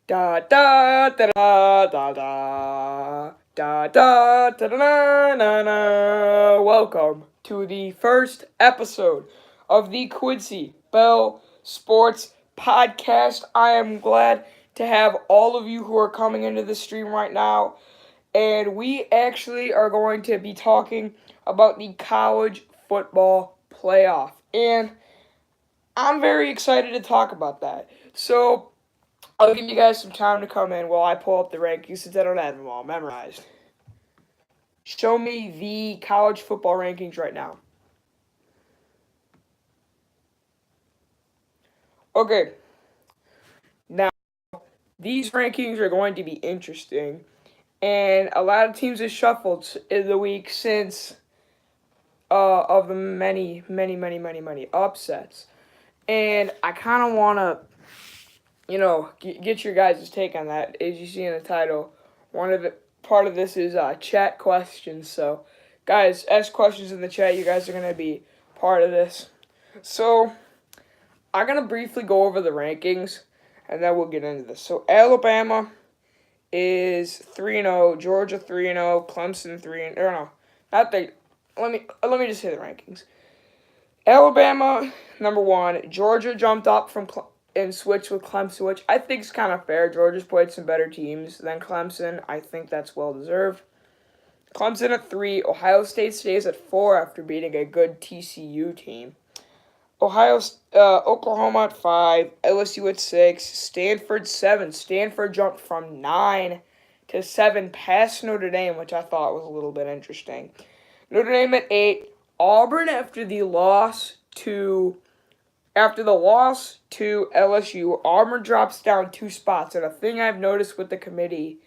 Da da da da da da da da da da na na. Welcome to the first episode of the Quincy Bell Sports Podcast. I am glad to have all of you who are coming into the stream right now, and we actually are going to be talking about the college football playoff, and I'm very excited to talk about that. So I'll give you guys some time to come in while I pull up the rankings since I don't have them all memorized. Show me the college football rankings right now. Okay, now these rankings are going to be interesting, and a lot of teams have shuffled in the week since of the many upsets, and I kind of want to get your guys' take on that. As you see in the title, part of this is chat questions. So, guys, ask questions in the chat. You guys are gonna be part of this. So, I'm gonna briefly go over the rankings, and then we'll get into this. So, Alabama is 3-0, Georgia 3-0, Clemson 3-0. No, not the. Let me just say the rankings. Alabama number 1, Georgia jumped up from and switched with Clemson, which I think is kind of fair. Georgia's played some better teams than Clemson. I think that's well deserved. Clemson at 3, Ohio State stays at 4 after beating a good TCU team. Oklahoma at 5, LSU at 6, Stanford 7. Stanford jumped from 9 to 7 past Notre Dame, which I thought was a little bit interesting. Notre Dame at 8, Auburn after the loss to LSU, Auburn drops down 2 spots. And a thing I've noticed with the committee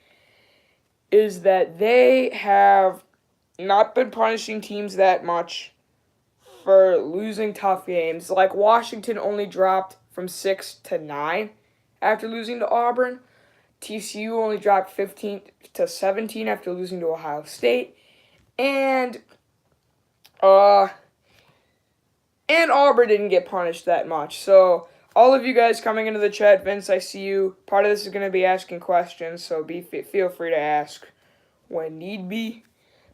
is that they have not been punishing teams that much for losing tough games. Like Washington only dropped from 6 to 9 after losing to Auburn. TCU only dropped 15 to 17 after losing to Ohio State. And Auburn didn't get punished that much. So, all of you guys coming into the chat, Vince, I see you. Part of this is going to be asking questions, so feel free to ask when need be.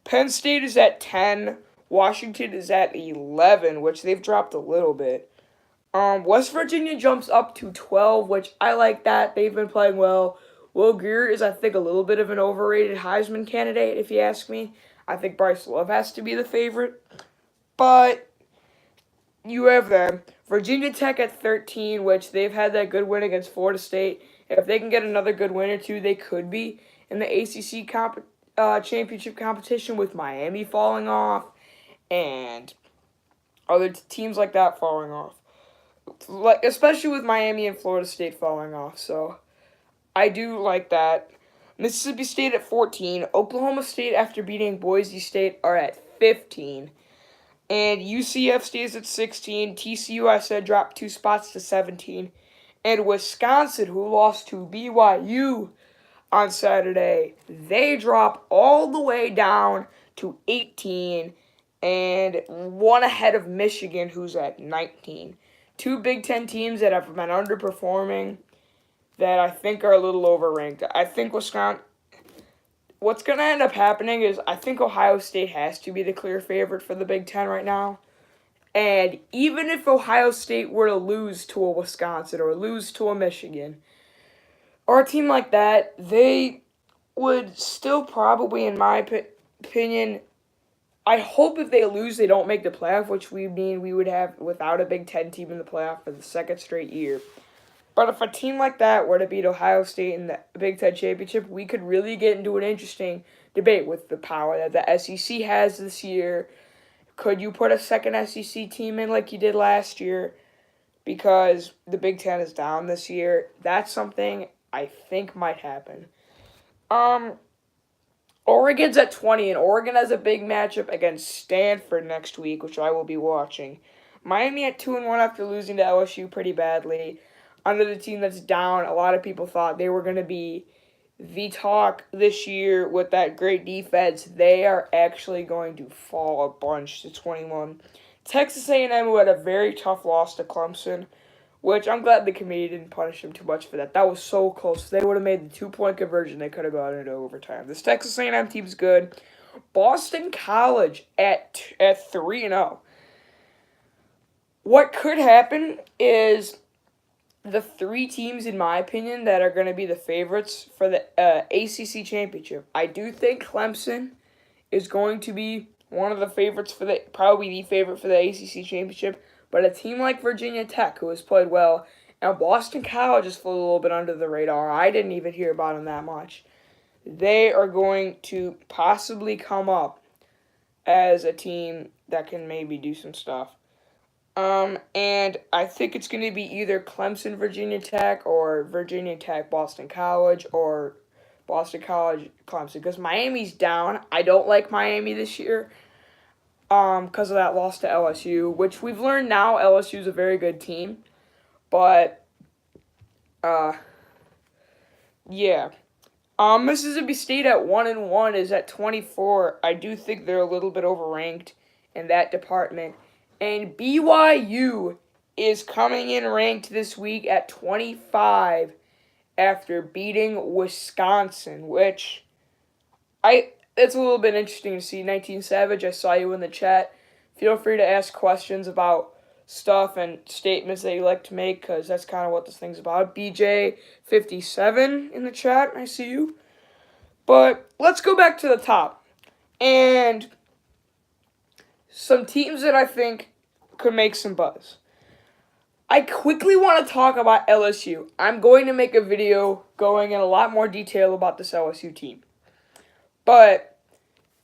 Penn State is at 10. Washington is at 11, which they've dropped a little bit. West Virginia jumps up to 12, which I like that. They've been playing well. Will Grier is, I think, a little bit of an overrated Heisman candidate, if you ask me. I think Bryce Love has to be the favorite. But you have them. Virginia Tech at 13, which they've had that good win against Florida State. If they can get another good win or two, they could be in the ACC championship competition, with Miami falling off and other teams like that falling off. Especially with Miami and Florida State falling off. So I do like that. Mississippi State at 14. Oklahoma State, after beating Boise State, are at 15. And UCF stays at 16. TCU, I said, dropped 2 spots to 17. And Wisconsin, who lost to BYU on Saturday, they drop all the way down to 18 and one ahead of Michigan, who's at 19. 2 Big Ten teams that have been underperforming that I think are a little overranked. I think what's going to end up happening is I think Ohio State has to be the clear favorite for the Big Ten right now. And even if Ohio State were to lose to a Wisconsin or lose to a Michigan or a team like that, they would still probably, in my opinion, I hope if they lose, they don't make the playoff, which we would have without a Big Ten team in the playoff for the second straight year. But if a team like that were to beat Ohio State in the Big Ten Championship, we could really get into an interesting debate with the power that the SEC has this year. Could you put a second SEC team in like you did last year? Because the Big Ten is down this year. That's something I think might happen. Oregon's at 20, and Oregon has a big matchup against Stanford next week, which I will be watching. Miami at 2-1 after losing to LSU pretty badly. Under the team that's down, a lot of people thought they were going to be the talk this year with that great defense. They are actually going to fall a bunch to 21. Texas A&M, who had a very tough loss to Clemson, which I'm glad the committee didn't punish him too much for that. That was so close. If they would have made the 2-point conversion, they could have gone into overtime. This Texas A&M team's good. Boston College at 3-0. What could happen is the three teams, in my opinion, that are going to be the favorites for the ACC championship. I do think Clemson is going to be one of the favorites probably the favorite for the ACC championship. But a team like Virginia Tech, who has played well, and Boston College has floated a little bit under the radar. I didn't even hear about them that much. They are going to possibly come up as a team that can maybe do some stuff. And I think it's going to be either Clemson, Virginia Tech, or Virginia Tech, Boston College, or Boston College, Clemson. Because Miami's down. I don't like Miami this year because of that loss to LSU, which we've learned now LSU is a very good team. But, yeah. Mississippi State at 1-1 is at 24. I do think they're a little bit overranked in that department. And BYU is coming in ranked this week at 25 after beating Wisconsin, which it's a little bit interesting to see. 19 Savage, I saw you in the chat. Feel free to ask questions about stuff and statements that you like to make, because that's kind of what this thing's about. BJ57 in the chat, I see you. But let's go back to the top. And some teams that I think could make some buzz. I quickly want to talk about LSU. I'm going to make a video going in a lot more detail about this LSU team. But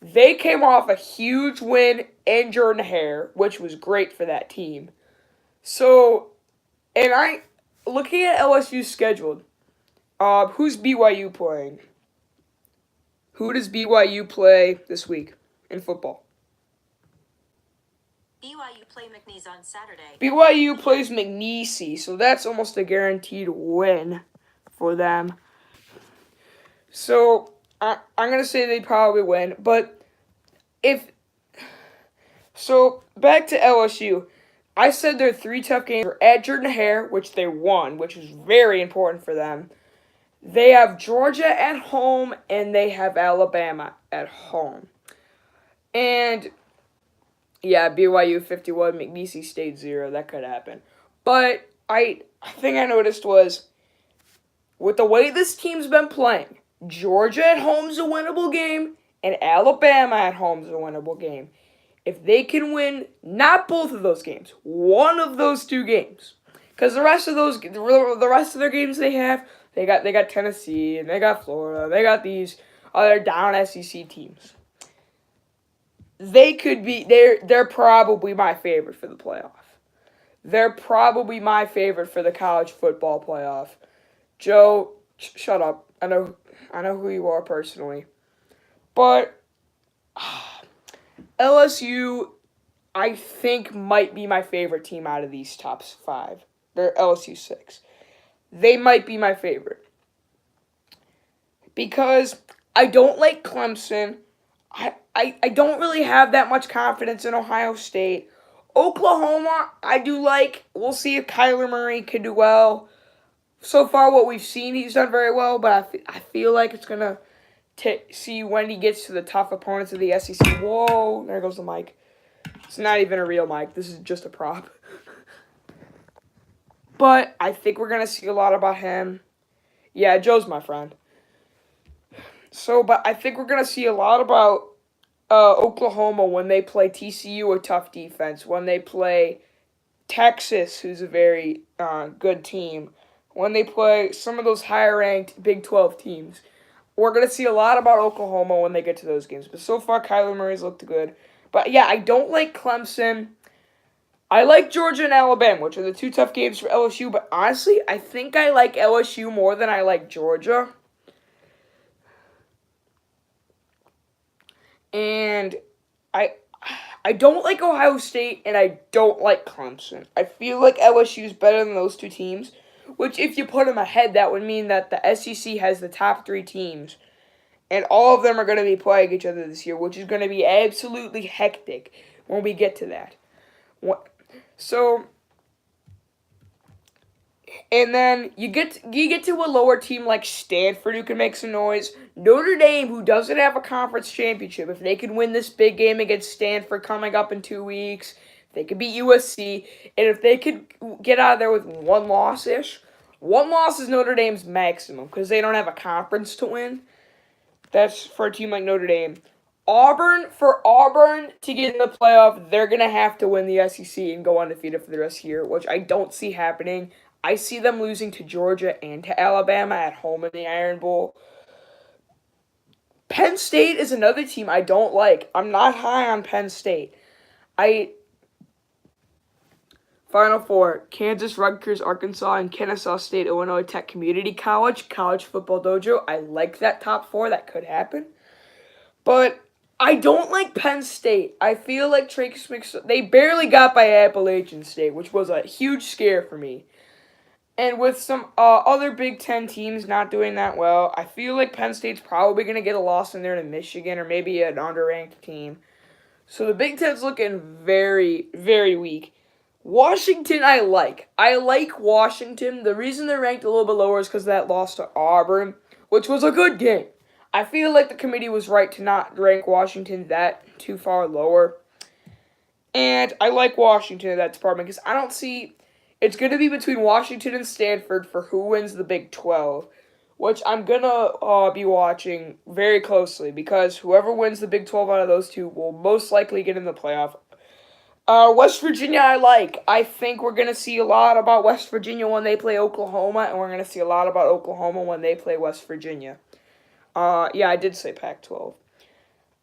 they came off a huge win in Jordan Hare, which was great for that team. So, and looking at LSU's schedule, who's BYU playing? Who does BYU play this week in football? BYU play McNeese on Saturday. BYU plays McNeese, so that's almost a guaranteed win for them. So I'm going to say they probably win. But back to LSU. I said their three tough games are at Jordan Hare, which they won, which is very important for them. They have Georgia at home, and they have Alabama at home. And yeah, BYU 51, McNeese State 0. That could happen. But I think I noticed was, with the way this team's been playing, Georgia at home's a winnable game, and Alabama at home's a winnable game. If they can win, not both of those games, one of those two games, because the rest of their games they got Tennessee, and they got Florida, they got these other down SEC teams. They're probably my favorite for the playoff. They're probably my favorite for the college football playoff. Joe, shut up. I know who you are personally. But LSU, I think, might be my favorite team out of these top 5. They're LSU 6. They might be my favorite. Because I don't like Clemson. I don't really have that much confidence in Ohio State. Oklahoma, I do like. We'll see if Kyler Murray can do well. So far, what we've seen, he's done very well, but I feel like it's going to see when he gets to the tough opponents of the SEC. Whoa, there goes the mic. It's not even a real mic. This is just a prop. But I think we're going to see a lot about him. Yeah, Joe's my friend. But I think we're going to see a lot about Oklahoma when they play TCU, a tough defense. When they play Texas, who's a very good team. When they play some of those higher-ranked Big 12 teams. We're going to see a lot about Oklahoma when they get to those games. But so far, Kyler Murray's looked good. But yeah, I don't like Clemson. I like Georgia and Alabama, which are the two tough games for LSU. But honestly, I think I like LSU more than I like Georgia. And I don't like Ohio State, and I don't like Clemson. I feel like LSU is better than those two teams, which if you put them ahead, that would mean that the SEC has the top 3 teams, and all of them are going to be playing each other this year, which is going to be absolutely hectic when we get to that. So, And then you get to a lower team like Stanford who can make some noise. Notre Dame who doesn't have a conference championship. If they could win this big game against Stanford coming up in 2 weeks, they could beat USC, and if they could get out of there with one loss-ish, one loss is Notre Dame's maximum because they don't have a conference to win. That's for a team like Notre Dame. For Auburn to get in the playoff, they're going to have to win the SEC and go undefeated for the rest of the year, which I don't see happening. I see them losing to Georgia and to Alabama at home in the Iron Bowl. Penn State is another team I don't like. I'm not high on Penn State. Final four: Kansas, Rutgers, Arkansas, and Kennesaw State, Illinois Tech Community College, College Football Dojo. I like that top four. That could happen. But I don't like Penn State. I feel like Trace McSorley, they barely got by Appalachian State, which was a huge scare for me. And with some other Big Ten teams not doing that well, I feel like Penn State's probably going to get a loss in there to Michigan or maybe an underranked team. So the Big Ten's looking very, very weak. Washington, I like. I like Washington. The reason they're ranked a little bit lower is because of that loss to Auburn, which was a good game. I feel like the committee was right to not rank Washington that too far lower. And I like Washington in that department because I don't see... It's going to be between Washington and Stanford for who wins the Big 12, which I'm going to be watching very closely because whoever wins the Big 12 out of those two will most likely get in the playoff. West Virginia I like. I think we're going to see a lot about West Virginia when they play Oklahoma, and we're going to see a lot about Oklahoma when they play West Virginia. Yeah, I did say Pac-12.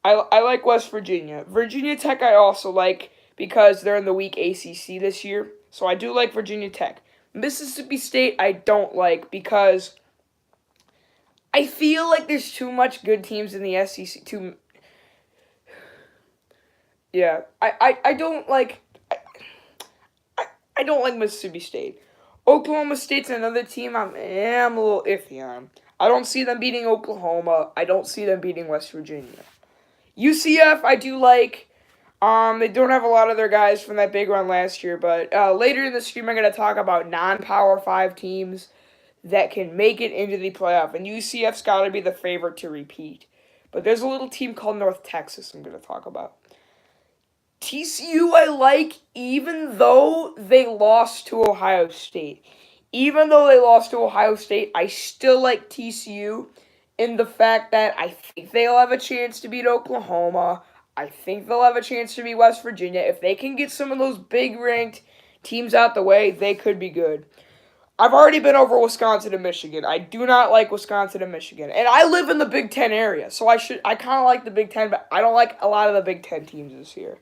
I like West Virginia. Virginia Tech I also like because they're in the weak ACC this year. So I do like Virginia Tech. Mississippi State I don't like because I feel like there's too much good teams in the SEC. I don't like I don't like Mississippi State. Oklahoma State's another team I'm a little iffy on. I don't see them beating Oklahoma. I don't see them beating West Virginia. UCF I do like. They don't have a lot of their guys from that big run last year, but later in the stream I'm going to talk about non-Power 5 teams that can make it into the playoff, and UCF's got to be the favorite to repeat. But there's a little team called North Texas I'm going to talk about. TCU I like even though they lost to Ohio State. Even though they lost to Ohio State, I still like TCU in the fact that I think they'll have a chance to beat Oklahoma. I think they'll have a chance to beat West Virginia. If they can get some of those big ranked teams out the way, they could be good. I've already been over Wisconsin and Michigan. I do not like Wisconsin and Michigan. And I live in the Big Ten area, so I kind of like the Big Ten, but I don't like a lot of the Big Ten teams this year.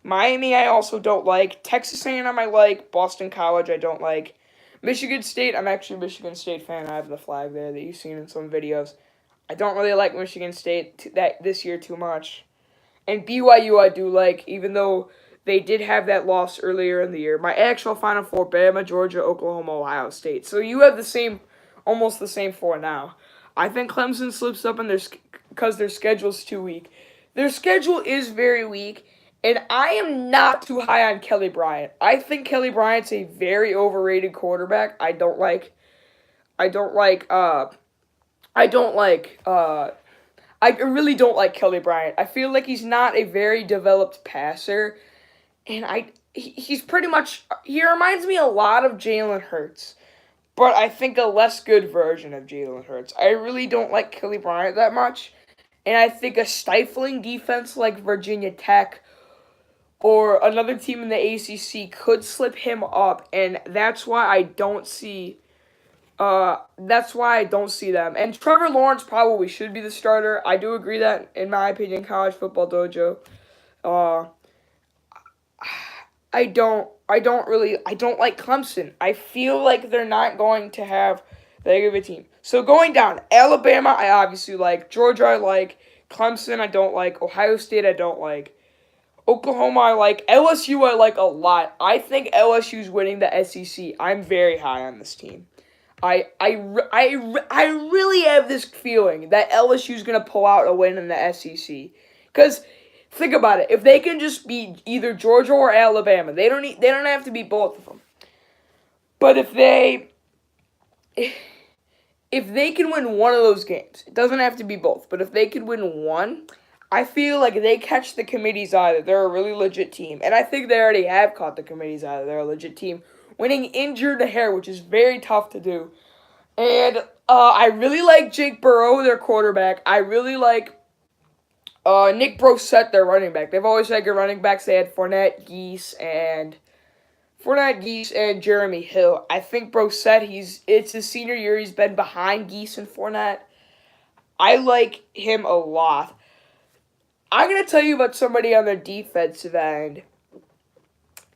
Miami I also don't like. Texas A&M I like. Boston College I don't like. Michigan State, I'm actually a Michigan State fan. I have the flag there that you've seen in some videos. I don't really like Michigan State this year too much. And BYU I do like, even though they did have that loss earlier in the year. My actual Final Four: Bama, Georgia, Oklahoma, Ohio State. So you have almost the same four now. I think Clemson slips up because their schedule's too weak. Their schedule is very weak, and I am not too high on Kelly Bryant. I think Kelly Bryant's a very overrated quarterback. I really don't like Kelly Bryant. I feel like he's not a very developed passer, and he reminds me a lot of Jalen Hurts, but I think a less good version of Jalen Hurts. I really don't like Kelly Bryant that much, and I think a stifling defense like Virginia Tech or another team in the ACC could slip him up, and that's why I don't see them. And Trevor Lawrence probably should be the starter. I do agree that, in my opinion, College Football Dojo. I don't like Clemson. I feel like they're not going to have that good of a team. So going down, Alabama I obviously like. Georgia I like. Clemson I don't like. Ohio State I don't like. Oklahoma I like. LSU I like a lot. I think LSU's winning the SEC. I'm very high on this team. I really have this feeling that LSU's going to pull out a win in the SEC. Because think about it. If they can just beat either Georgia or Alabama, they don't have to beat both of them. But if they if they can win one of those games, it doesn't have to be both, but if they could win one, I feel like they catch the committee's eye that they're a really legit team. And I think they already have caught the committee's eye that they're a legit team, winning injured to hair, which is very tough to do. And I really like Jake Burrow, their quarterback. I really like Nick Brosette, their running back. They've always had good running backs. They had Geese, and Jeremy Hill. I think Brosette, it's his senior year. He's been behind Geese and Fournette. I like him a lot. I'm going to tell you about somebody on the defensive end,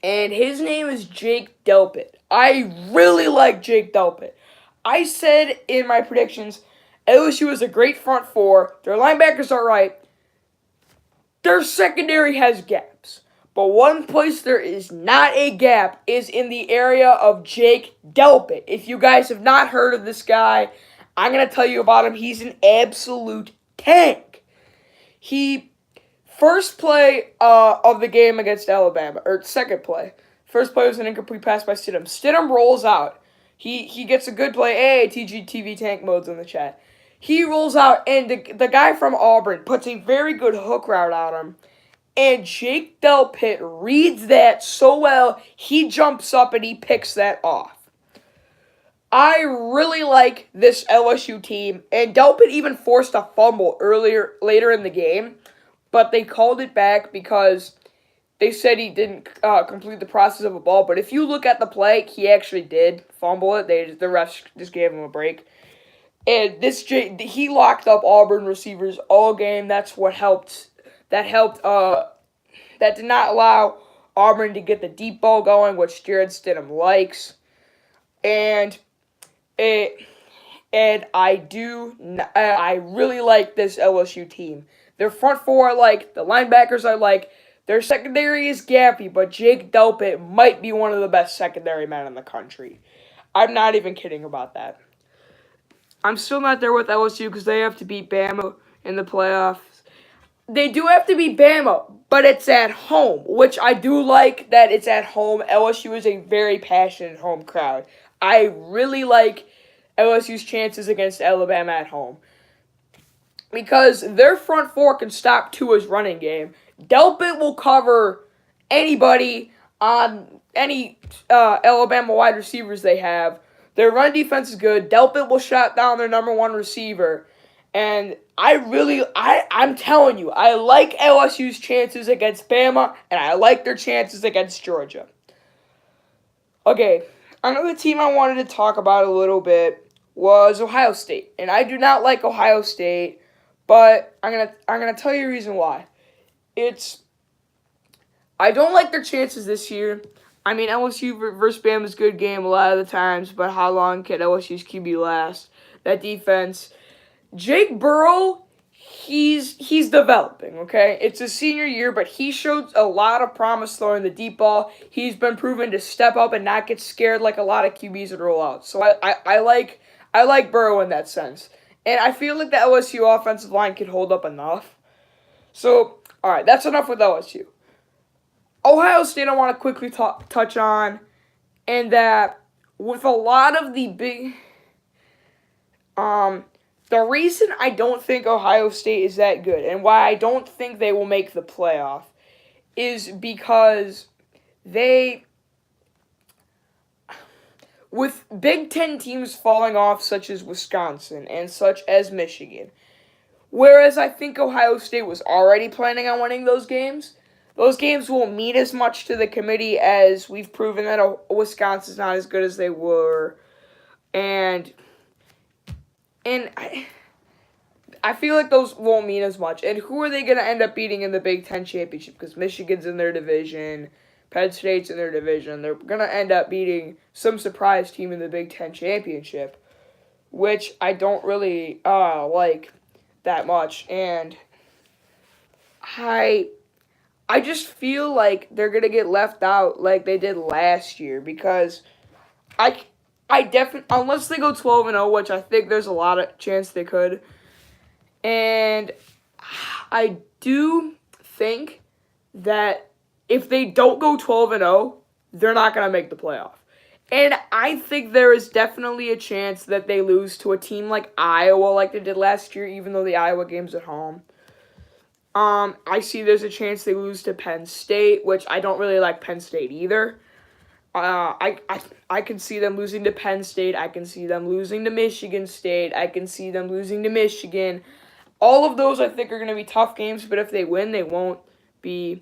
and his name is Jake Delpit. I really like Jake Delpit. I said in my predictions, LSU is a great front four. Their linebackers are right. Their secondary has gaps. But one place there is not a gap is in the area of Jake Delpit. If you guys have not heard of this guy, I'm going to tell you about him. He's an absolute tank. He, first play of the game against Alabama, or second play. First play was an incomplete pass by Stidham. Stidham rolls out. He gets a good play. Hey, TGTV Tank mode's in the chat. He rolls out, and the guy from Auburn puts a very good hook route on him. And Jake Delpit reads that so well, he jumps up and he picks that off. I really like this LSU team, and Delpit even forced a fumble later in the game, but they called it back because they said he didn't complete the process of a ball. But if you look at the play, he actually did fumble it. The refs just gave him a break. And he locked up Auburn receivers all game. That's what helped. That did not allow Auburn to get the deep ball going, which Jared Stidham likes. And I really like this LSU team. Their front four I like. The linebackers I like. Their secondary is gappy, but Jake Delpit might be one of the best secondary men in the country. I'm not even kidding about that. I'm still not there with LSU because they have to beat Bama in the playoffs. They do have to beat Bama, but it's at home, which I do like that it's at home. LSU is a very passionate home crowd. I really like LSU's chances against Alabama at home because their front four can stop Tua's running game. Delpit will cover anybody on any Alabama wide receivers they have. Their run defense is good. Delpit will shut down their number one receiver. And I'm telling you, I like LSU's chances against Bama, and I like their chances against Georgia. Okay, another team I wanted to talk about a little bit was Ohio State. And I do not like Ohio State, but I'm gonna tell you the reason why. I don't like their chances this year. I mean, LSU versus Bama is a good game a lot of the times, but how long can LSU's QB last? That defense. Jake Burrow, he's developing, okay? It's his senior year, but he showed a lot of promise throwing the deep ball. He's been proven to step up and not get scared like a lot of QBs that roll out. So I like Burrow in that sense. And I feel like the LSU offensive line can hold up enough. So, all right, that's enough with LSU. Ohio State I want to quickly touch on, and that with a lot of the big the reason I don't think Ohio State is that good and why I don't think they will make the playoff is because with Big Ten teams falling off such as Wisconsin and such as Michigan, whereas I think Ohio State was already planning on winning those games won't mean as much to the committee as we've proven that Wisconsin's not as good as they were. And I feel like those won't mean as much. And who are they going to end up beating in the Big Ten Championship? Because Michigan's in their division. Penn State's in their division. They're going to end up beating some surprise team in the Big Ten Championship, which I don't really like that much. And I just feel like they're going to get left out like they did last year because I definitely, unless they go 12-0, which I think there's a lot of chance they could. And I do think that if they don't go 12-0, they're not going to make the playoff. And I think there is definitely a chance that they lose to a team like Iowa, like they did last year, even though the Iowa game's at home. I see there's a chance they lose to Penn State, which I don't really like Penn State either. I can see them losing to Penn State. I can see them losing to Michigan State. I can see them losing to Michigan. All of those I think are going to be tough games, but if they win, they won't be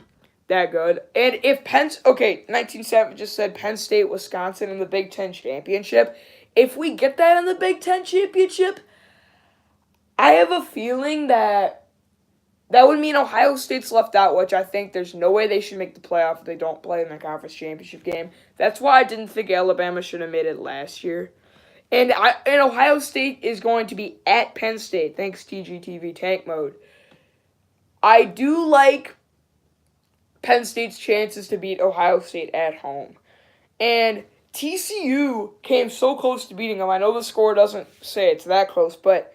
that good. And if 19-7 just said Penn State, Wisconsin in the Big Ten Championship. If we get that in the Big Ten Championship, I have a feeling that would mean Ohio State's left out, which I think there's no way they should make the playoff if they don't play in the conference championship game. That's why I didn't think Alabama should have made it last year. And Ohio State is going to be at Penn State, thanks TGTV Tank Mode. I do like Penn State's chances to beat Ohio State at home. And TCU came so close to beating them. I know the score doesn't say it's that close, but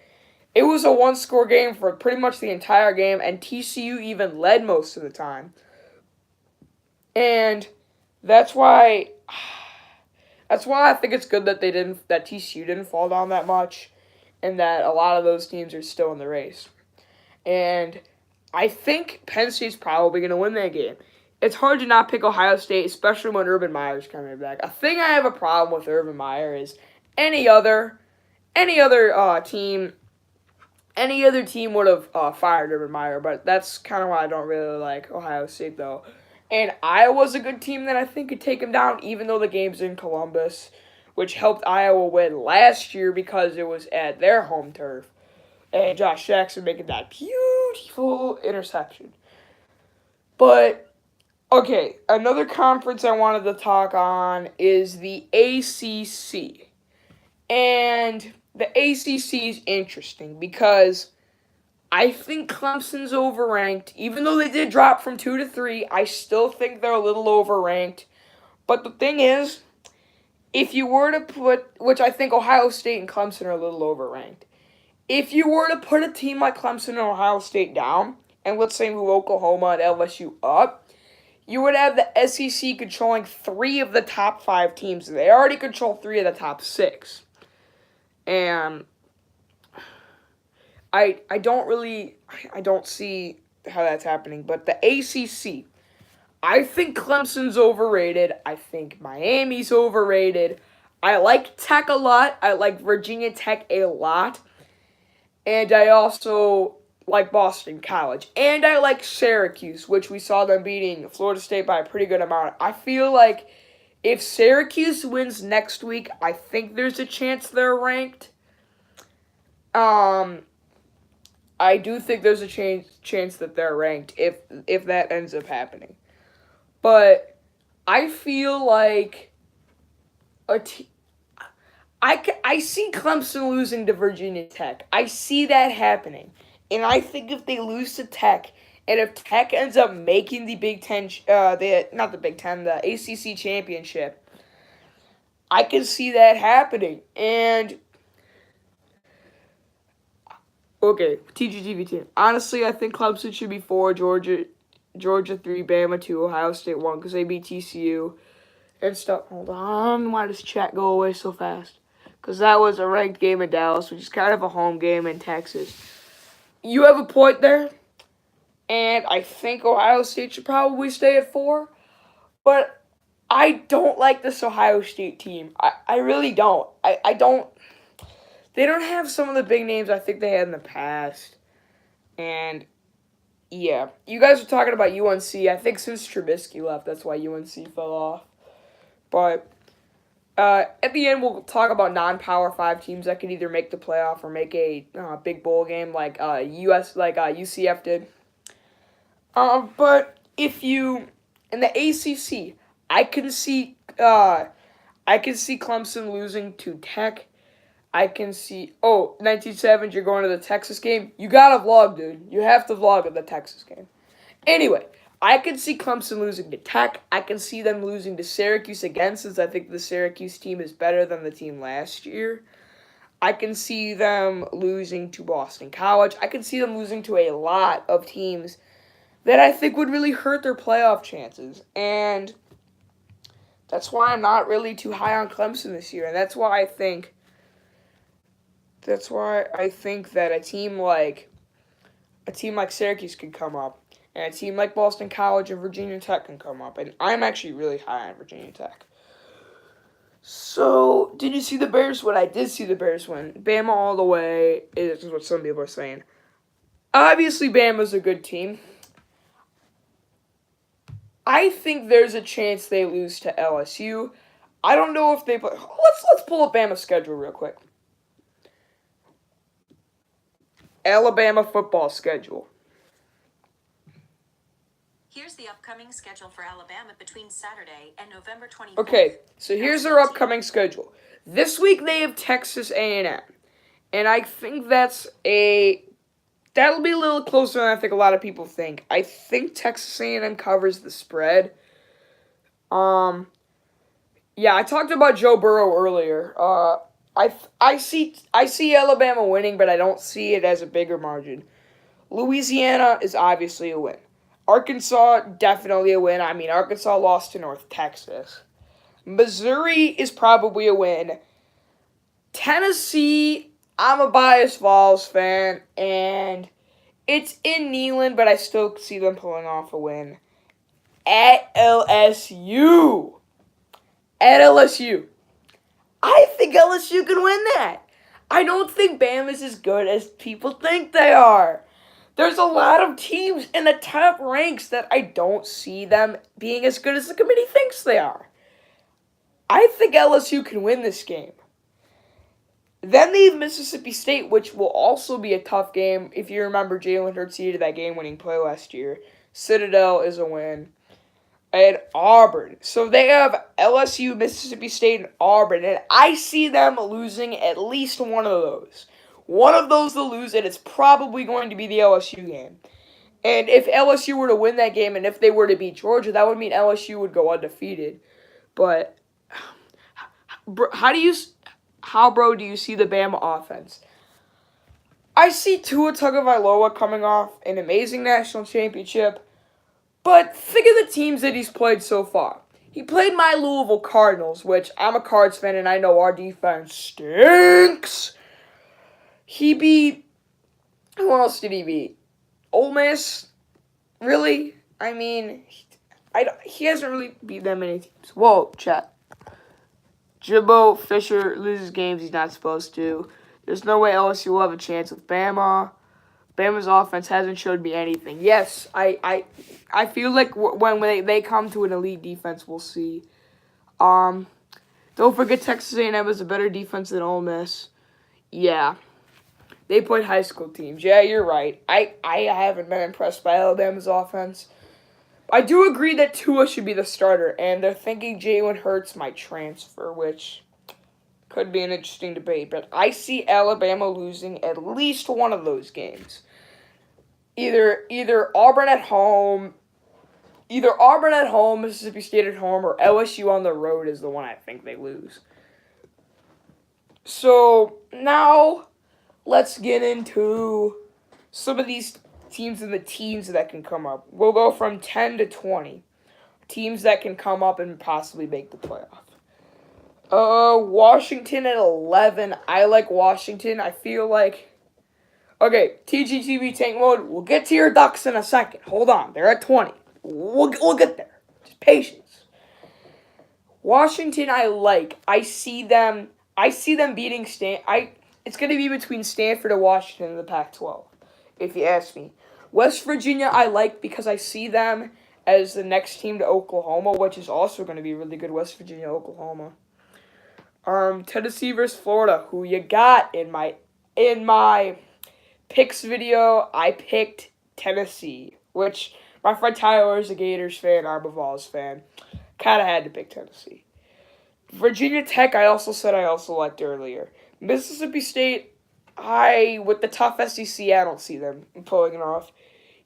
it was a one-score game for pretty much the entire game, and TCU even led most of the time. And that's why I think it's good that TCU didn't fall down that much, and that a lot of those teams are still in the race. And I think Penn State's probably going to win that game. It's hard to not pick Ohio State, especially when Urban Meyer's coming back. A thing I have a problem with Urban Meyer is any other team would have fired Urban Meyer, but that's kind of why I don't really like Ohio State, though. And Iowa's a good team that I think could take them down, even though the game's in Columbus, which helped Iowa win last year because it was at their home turf. And Josh Jackson making that beautiful interception. But, okay, another conference I wanted to talk on is the ACC. And the ACC is interesting because I think Clemson's overranked. Even though they did drop from 2 to 3, I still think they're a little overranked. But the thing is, if you were to put, which I think Ohio State and Clemson are a little overranked. If you were to put a team like Clemson and Ohio State down, and let's say move Oklahoma and LSU up, you would have the SEC controlling 3 of the top 5 teams. They already control 3 of the top 6. And I don't see how that's happening. But the ACC, I think Clemson's overrated. I think Miami's overrated. I like Tech a lot. I like Virginia Tech a lot. And I also like Boston College. And I like Syracuse, which we saw them beating Florida State by a pretty good amount. I feel like if Syracuse wins next week, I think there's a chance they're ranked. I do think there's a chance that they're ranked if that ends up happening. But I feel like I see Clemson losing to Virginia Tech. I see that happening. And I think if they lose to Tech, and if Tech ends up making the Big Ten, the ACC championship, I can see that happening. And, okay, TGTV team. Honestly, I think Clemson should be 4, Georgia 3, Bama 2, Ohio State 1, because they beat TCU and stuff. Hold on, why does chat go away so fast? Because that was a ranked game in Dallas, which is kind of a home game in Texas. You have a point there, and I think Ohio State should probably stay at 4, but I don't like this Ohio State team. I really don't. I don't. They don't have some of the big names I think they had in the past, and yeah. You guys were talking about UNC. I think since Trubisky left, that's why UNC fell off. But at the end, we'll talk about non-Power 5 teams that could either make the playoff or make a big bowl game like UCF did. But if you in the ACC, I can see Clemson losing to Tech. I can see 19-7, you're going to the Texas game. You gotta vlog, dude. You have to vlog at the Texas game. Anyway, I can see Clemson losing to Tech. I can see them losing to Syracuse again, since I think the Syracuse team is better than the team last year. I can see them losing to Boston College. I can see them losing to a lot of teams that I think would really hurt their playoff chances. And That's why I'm not really too high on Clemson this year, and that's why I think that a team like Syracuse could come up, and a team like Boston College and Virginia Tech can come up, and I'm actually really high on Virginia Tech. So, did you see the Bears win? I did see the Bears win. Bama all the way is what some people are saying. Obviously, Bama's a good team. I think there's a chance they lose to LSU. I don't know if they play. Let's pull up Bama's schedule real quick. Alabama football schedule. Here's the upcoming schedule for Alabama between Saturday and November 24th. Okay, so here's their upcoming schedule. This week they have Texas A&M, and I think that'll be a little closer than I think a lot of people think. I think Texas A&M covers the spread. Yeah, I talked about Joe Burrow earlier. I see Alabama winning, but I don't see it as a bigger margin. Louisiana is obviously a win. Arkansas, definitely a win. I mean, Arkansas lost to North Texas. Missouri is probably a win. Tennessee, I'm a biased Vols fan, and it's in Neyland, but I still see them pulling off a win. At LSU. I think LSU can win that. I don't think Bama's as good as people think they are. There's a lot of teams in the top ranks that I don't see them being as good as the committee thinks they are. I think LSU can win this game. Then they have Mississippi State, which will also be a tough game. If you remember, Jalen Hurts did that game-winning play last year. Citadel is a win. And Auburn. So they have LSU, Mississippi State, and Auburn. And I see them losing at least one of those. One of those they'll lose, and it's probably going to be the LSU game. And if LSU were to win that game, and if they were to beat Georgia, that would mean LSU would go undefeated. But how do you see the Bama offense? I see Tua Tagovailoa coming off an amazing national championship, but think of the teams that he's played so far. He played my Louisville Cardinals, which I'm a Cards fan, and I know our defense stinks. He beat... Who else did he beat? Ole Miss? Really? I mean, he hasn't really beat that many teams. Whoa, chat. Jimbo Fisher loses games he's not supposed to. There's no way LSU will have a chance with Bama. Bama's offense hasn't showed me anything. Yes, I feel like when they come to an elite defense, we'll see. Don't forget Texas A&M is a better defense than Ole Miss. Yeah. They played high school teams. Yeah, you're right. I haven't been impressed by Alabama's offense. I do agree that Tua should be the starter, and they're thinking Jalen Hurts might transfer, which could be an interesting debate. But I see Alabama losing at least one of those games. Either Auburn at home, Mississippi State at home, or LSU on the road is the one I think they lose. So now let's get into some of these teams in the teens that can come up. We'll go from 10 to 20. Teams that can come up and possibly make the playoff. Washington at 11. I like Washington. I feel like... Okay, TGTV tank mode. We'll get to your Ducks in a second. Hold on. They're at 20. We'll get there. Just patience. Washington I like. I see them beating it's going to be between Stanford and Washington in the Pac-12, if you ask me. West Virginia I like because I see them as the next team to Oklahoma, which is also going to be really good. West Virginia, Oklahoma. Tennessee versus Florida. Who you got in my picks video? I picked Tennessee, which my friend Tyler is a Gators fan. I'm a Vols fan. Kind of had to pick Tennessee. Virginia Tech, I also liked earlier. Mississippi State, with the tough SEC, I don't see them pulling it off.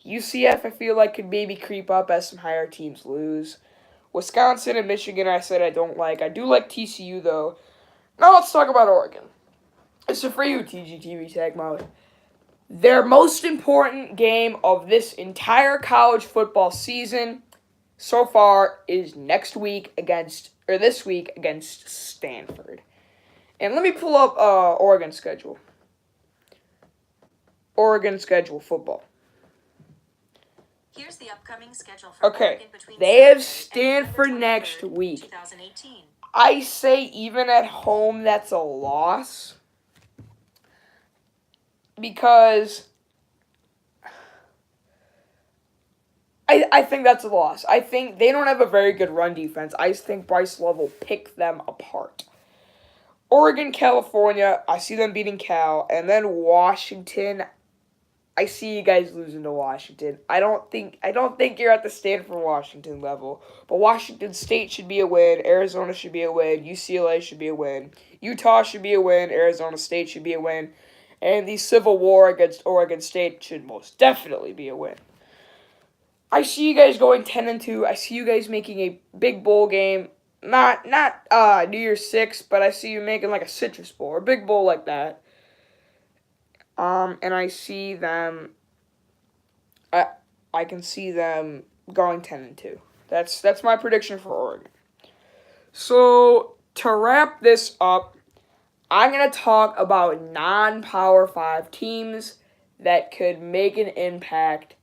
UCF, I feel like, could maybe creep up as some higher teams lose. Wisconsin and Michigan, I said I don't like. I do like TCU, though. Now let's talk about Oregon. It's for you, TGTV Tag Mode. Their most important game of this entire college football season so far is next week against this week against Stanford. And let me pull up Oregon's schedule. Oregon schedule football. Here's the upcoming schedule for Oregon between They have Saturday and Stanford November next 23rd, week. 2018. I say even at home, that's a loss. Because I think that's a loss. I think they don't have a very good run defense. I just think Bryce Love will pick them apart. Oregon, California, I see them beating Cal. And then Washington, I see you guys losing to Washington. I don't think you're at the Stanford-Washington level. But Washington State should be a win. Arizona should be a win. UCLA should be a win. Utah should be a win. Arizona State should be a win. And the Civil War against Oregon State should most definitely be a win. I see you guys going 10-2. I see you guys making a big bowl game. Not New Year's 6, but I see you making like a Citrus Bowl or a big bowl like that. And I see them. I can see them going 10-2. That's my prediction for Oregon. So to wrap this up, I'm gonna talk about non-Power 5 teams that could make an impact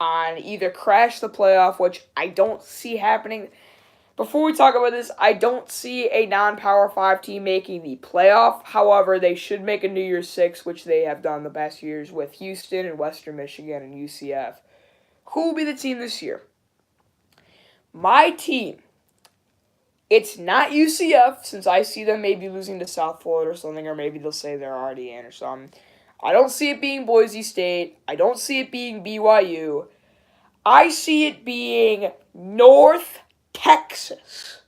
on either crash the playoff, which I don't see happening. Before we talk about this, I don't see a non-Power 5 team making the playoff. However, they should make a New Year's 6, which they have done the past years with Houston and Western Michigan and UCF. Who will be the team this year? My team. It's not UCF, since I see them maybe losing to South Florida or something, or maybe they'll say they're already in or something. I don't see it being Boise State. I don't see it being BYU. I see it being North Texas.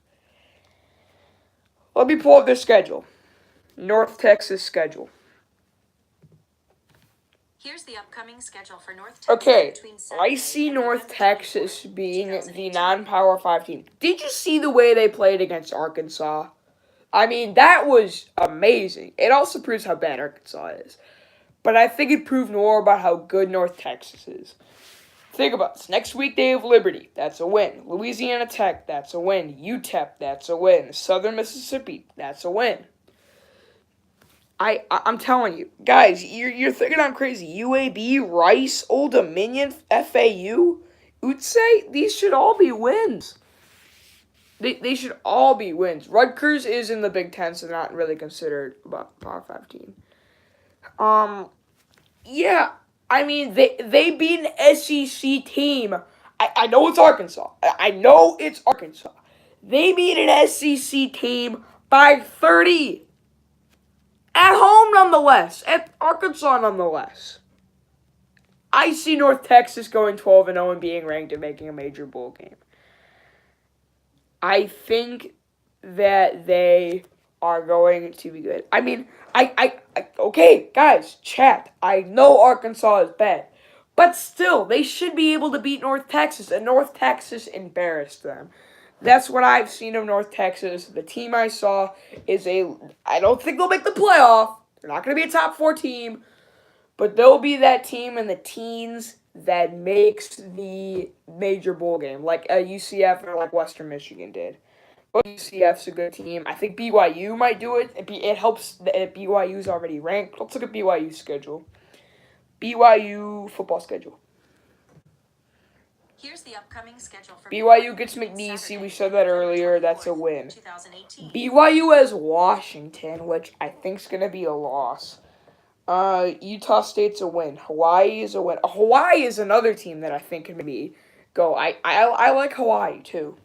Let me pull up their schedule. North Texas schedule. Here's the upcoming schedule for North Texas. Okay, between I Saturday see and North November Texas 24th, being the 2018. non-Power 5 team. Did you see the way they played against Arkansas? I mean, that was amazing. It also proves how bad Arkansas is. But I think it proved more about how good North Texas is. Think about this. Next week they have Liberty. That's a win. Louisiana Tech. That's a win. UTEP. That's a win. Southern Mississippi. That's a win. I'm telling you, guys, you're thinking I'm crazy. UAB, Rice, Old Dominion, FAU, Utse, these should all be wins. They should all be wins. Rutgers is in the Big Ten, so not really considered a Power 5 team. Yeah, I mean, they beat an SEC team. I know it's Arkansas. I know it's Arkansas. They beat an SEC team by 30. At home, nonetheless. At Arkansas, nonetheless. I see North Texas going 12-0 and being ranked and making a major bowl game. I think that they are going to be good. I mean, okay, guys, chat. I know Arkansas is bad. But still, they should be able to beat North Texas, and North Texas embarrassed them. That's what I've seen of North Texas. The team I saw is I don't think they'll make the playoff. They're not going to be a top 4 team. But they'll be that team in the teens that makes the major bowl game, like UCF or like Western Michigan did. But UCF's a good team. I think BYU might do it. It helps that BYU's already ranked. Let's look at BYU's schedule. BYU football schedule. Here's the upcoming schedule for BYU gets McNeese. We said that earlier. That's a win. 2018. BYU has Washington, which I think is going to be a loss. Utah State's a win. Hawaii is a win. Hawaii is another team that I think can maybe go. I like Hawaii too.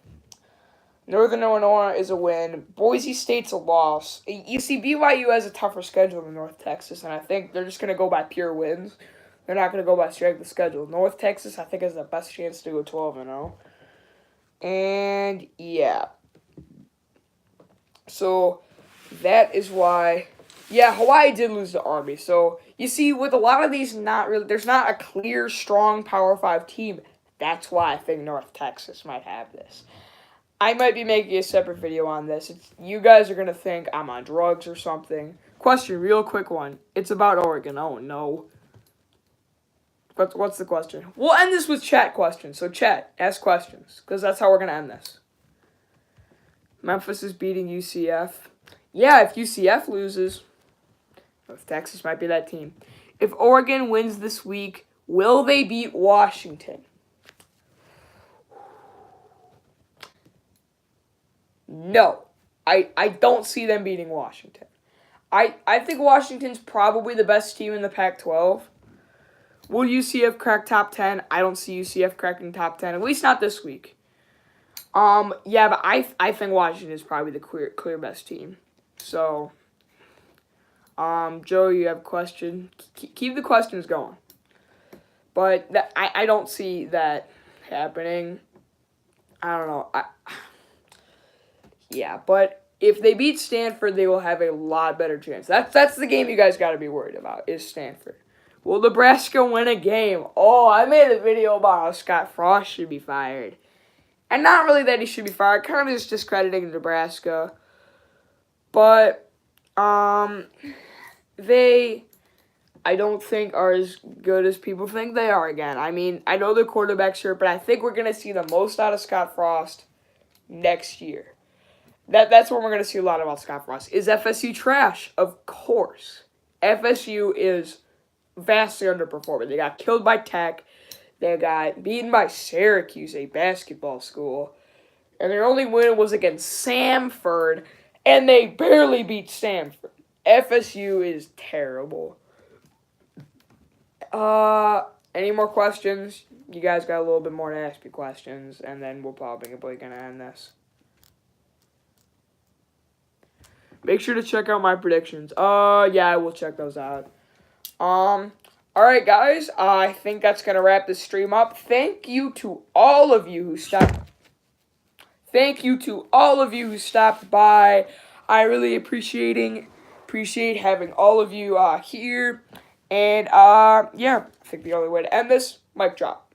Northern Illinois is a win. Boise State's a loss. You see, BYU has a tougher schedule than North Texas, and I think they're just going to go by pure wins. They're not going to go by strength of schedule. North Texas, I think, has the best chance to go 12-0. And, yeah. So, that is why... Yeah, Hawaii did lose to Army. So, you see, with a lot of these, there's not a clear, strong Power 5 team. That's why I think North Texas might have this. I might be making a separate video on this. You guys are going to think I'm on drugs or something. Question, real quick one. It's about Oregon. Oh, no. What's the question? We'll end this with chat questions. So, chat, ask questions. Because that's how we're going to end this. Memphis is beating UCF. Yeah, if UCF loses, if Texas might be that team. If Oregon wins this week, will they beat Washington? No. I don't see them beating Washington. I think Washington's probably the best team in the Pac-12. Will UCF crack top 10? I don't see UCF cracking top 10, at least not this week. Yeah, but I think Washington is probably the clear best team. So, Joe, you have a question? Keep the questions going. But I don't see that happening. I don't know. Yeah, but if they beat Stanford, they will have a lot better chance. That's the game you guys got to be worried about, is Stanford. Will Nebraska win a game? Oh, I made a video about how Scott Frost should be fired. And not really that he should be fired, kind of just discrediting Nebraska. But, they, I don't think are as good as people think they are again. I mean, I know the quarterback's hurt, but I think we're going to see the most out of Scott Frost next year. That's what we're going to see a lot about Scott Frost. Is FSU trash? Of course. FSU is vastly underperforming. They got killed by Tech. They got beaten by Syracuse, a basketball school. And their only win was against Samford. And they barely beat Samford. FSU is terrible. Any more questions? You guys got a little bit more to ask me questions. And then we're probably going to end this. Make sure to check out my predictions. Yeah, I will check those out. Alright, guys. I think that's going to wrap this stream up. Thank you to all of you who stopped. Thank you to all of you who stopped by. I really appreciate having all of you here. And, yeah, I think the only way to end this, mic drop.